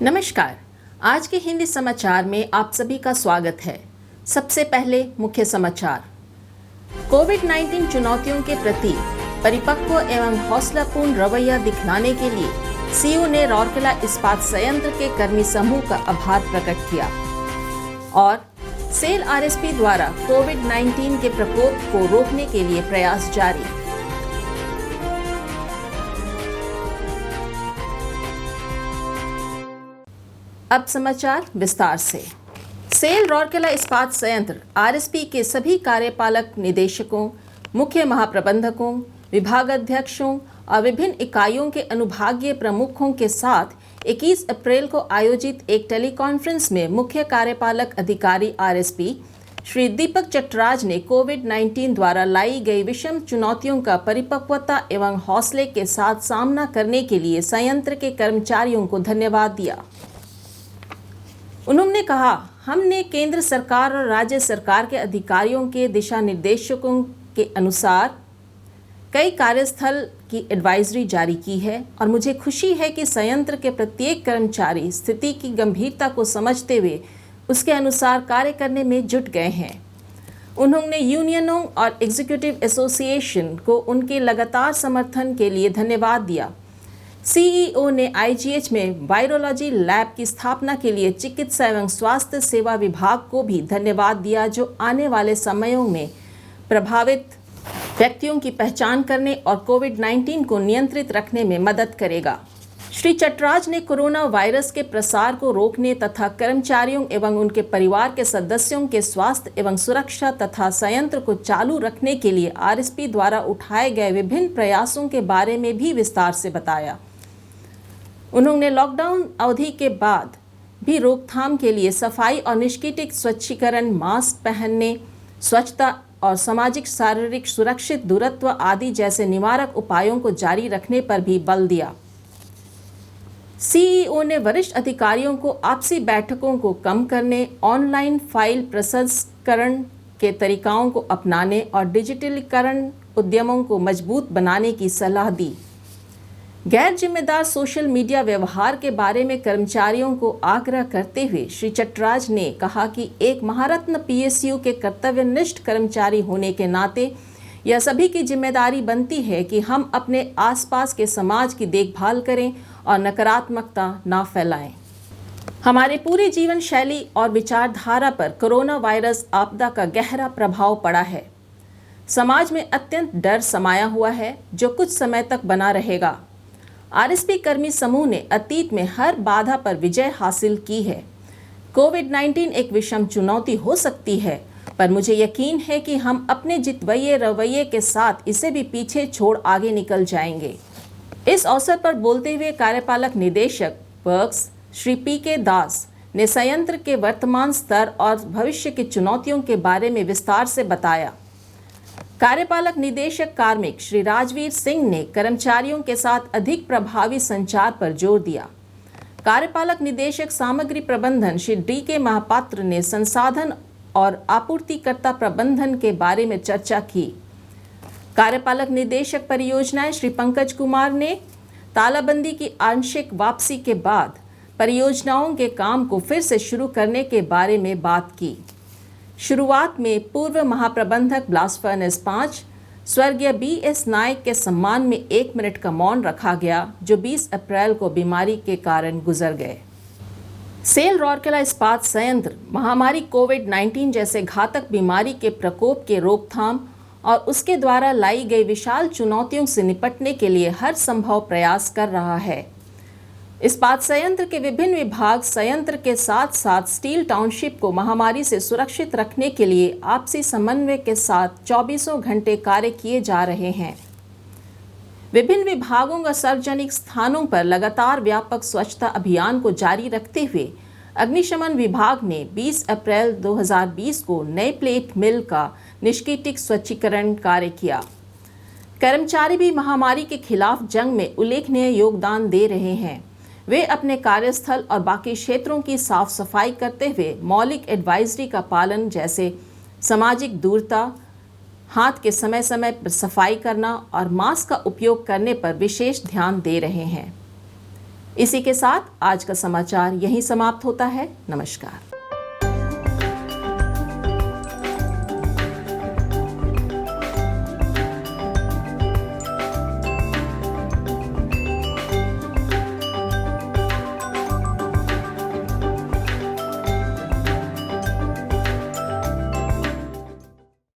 नमस्कार। आज के हिंदी समाचार में आप सभी का स्वागत है। सबसे पहले मुख्य समाचार। कोविड-19 चुनौतियों के प्रति परिपक्व एवं हौसलापूर्ण रवैया दिखलाने के लिए सीयू ने राउरकेला इस्पात संयंत्र के कर्मी समूह का आभार प्रकट किया। और सेल आरएसपी द्वारा कोविड-19 के प्रकोप को रोकने के लिए प्रयास जारी। अब समाचार विस्तार से। सेल राउरकेला इस्पात संयंत्र आरएसपी के सभी कार्यपालक निदेशकों, मुख्य महाप्रबंधकों, विभागाध्यक्षों और विभिन्न इकाइयों के अनुभागीय प्रमुखों के साथ 21 अप्रैल को आयोजित एक टेलीकॉन्फ्रेंस में मुख्य कार्यपालक अधिकारी आरएसपी श्री दीपक चटराज ने कोविड-19 द्वारा लाई गई विषम चुनौतियों का परिपक्वता एवं हौसले के साथ सामना करने के लिए संयंत्र के कर्मचारियों को धन्यवाद दिया। उन्होंने कहा, हमने केंद्र सरकार और राज्य सरकार के अधिकारियों के दिशा निर्देशों के अनुसार कई कार्यस्थल की एडवाइजरी जारी की है और मुझे खुशी है कि संयंत्र के प्रत्येक कर्मचारी स्थिति की गंभीरता को समझते हुए उसके अनुसार कार्य करने में जुट गए हैं। उन्होंने यूनियनों और एग्जीक्यूटिव एसोसिएशन को उनके लगातार समर्थन के लिए धन्यवाद दिया। सीईओ ने आईजीएच में वायरोलॉजी लैब की स्थापना के लिए चिकित्सा एवं स्वास्थ्य सेवा विभाग को भी धन्यवाद दिया, जो आने वाले समयों में प्रभावित व्यक्तियों की पहचान करने और कोविड-19 को नियंत्रित रखने में मदद करेगा। श्री चटराज ने कोरोना वायरस के प्रसार को रोकने तथा कर्मचारियों एवं उनके परिवार के सदस्यों के स्वास्थ्य एवं सुरक्षा तथा संयंत्र को चालू रखने के लिए आरएसपी द्वारा उठाए गए विभिन्न प्रयासों के बारे में भी विस्तार से बताया। उन्होंने लॉकडाउन अवधि के बाद भी रोकथाम के लिए सफाई और निष्कीटिक स्वच्छीकरण, मास्क पहनने, स्वच्छता और सामाजिक शारीरिक सुरक्षित दूरत्व आदि जैसे निवारक उपायों को जारी रखने पर भी बल दिया। सीईओ ने वरिष्ठ अधिकारियों को आपसी बैठकों को कम करने, ऑनलाइन फाइल प्रसंस्करण के तरीकों को अपनाने और डिजिटलीकरण उद्यमों को मजबूत बनाने की सलाह दी। गैर जिम्मेदार सोशल मीडिया व्यवहार के बारे में कर्मचारियों को आग्रह करते हुए श्री चटराज ने कहा कि एक महारत्न पीएसयू के कर्तव्यनिष्ठ कर्मचारी होने के नाते यह सभी की जिम्मेदारी बनती है कि हम अपने आसपास के समाज की देखभाल करें और नकारात्मकता ना फैलाएं। हमारे पूरी जीवन शैली और विचारधारा पर कोरोना वायरस आपदा का गहरा प्रभाव पड़ा है। समाज में अत्यंत डर समाया हुआ है, जो कुछ समय तक बना रहेगा। आरएसपी कर्मी समूह ने अतीत में हर बाधा पर विजय हासिल की है। कोविड-19 एक विषम चुनौती हो सकती है, पर मुझे यकीन है कि हम अपने जितवैये रवैये के साथ इसे भी पीछे छोड़ आगे निकल जाएंगे। इस अवसर पर बोलते हुए कार्यपालक निदेशक वर्क्स श्री पी.के. दास ने संयंत्र के वर्तमान स्तर और भविष्य की चुनौतियों के बारे में विस्तार से बताया। कार्यपालक निदेशक कार्मिक श्री राजवीर सिंह ने कर्मचारियों के साथ अधिक प्रभावी संचार पर जोर दिया। कार्यपालक निदेशक सामग्री प्रबंधन श्री डी.के. महापात्र ने संसाधन और आपूर्तिकर्ता प्रबंधन के बारे में चर्चा की। कार्यपालक निदेशक परियोजनाएं श्री पंकज कुमार ने तालाबंदी की आंशिक वापसी के बाद परियोजनाओं के काम को फिर से शुरू करने के बारे में बात की। शुरुआत में पूर्व महाप्रबंधक ब्लास्ट फर्नेस 5 स्वर्गीय बी.एस. नायक के सम्मान में 1 मिनट का मौन रखा गया, जो 20 अप्रैल को बीमारी के कारण गुजर गए। सेल राउरकेला इस्पात संयंत्र महामारी कोविड-19 जैसे घातक बीमारी के प्रकोप के रोकथाम और उसके द्वारा लाई गई विशाल चुनौतियों से निपटने के लिए हर संभव प्रयास कर रहा है। इस्पात संयंत्र के विभिन्न विभाग संयंत्र के साथ साथ स्टील टाउनशिप को महामारी से सुरक्षित रखने के लिए आपसी समन्वय के साथ 24 घंटे कार्य किए जा रहे हैं। विभिन्न विभागों व सार्वजनिक स्थानों पर लगातार व्यापक स्वच्छता अभियान को जारी रखते हुए अग्निशमन विभाग ने 20 अप्रैल 2020 को नए प्लेट मिल का निष्कीटिक स्वच्छीकरण कार्य किया। कर्मचारी भी महामारी के खिलाफ जंग में उल्लेखनीय योगदान दे रहे हैं। वे अपने कार्यस्थल और बाकी क्षेत्रों की साफ सफाई करते हुए मौलिक एडवाइजरी का पालन, जैसे सामाजिक दूरता, हाथ के समय समय पर सफाई करना और मास्क का उपयोग करने पर विशेष ध्यान दे रहे हैं। इसी के साथ आज का समाचार यहीं समाप्त होता है। नमस्कार।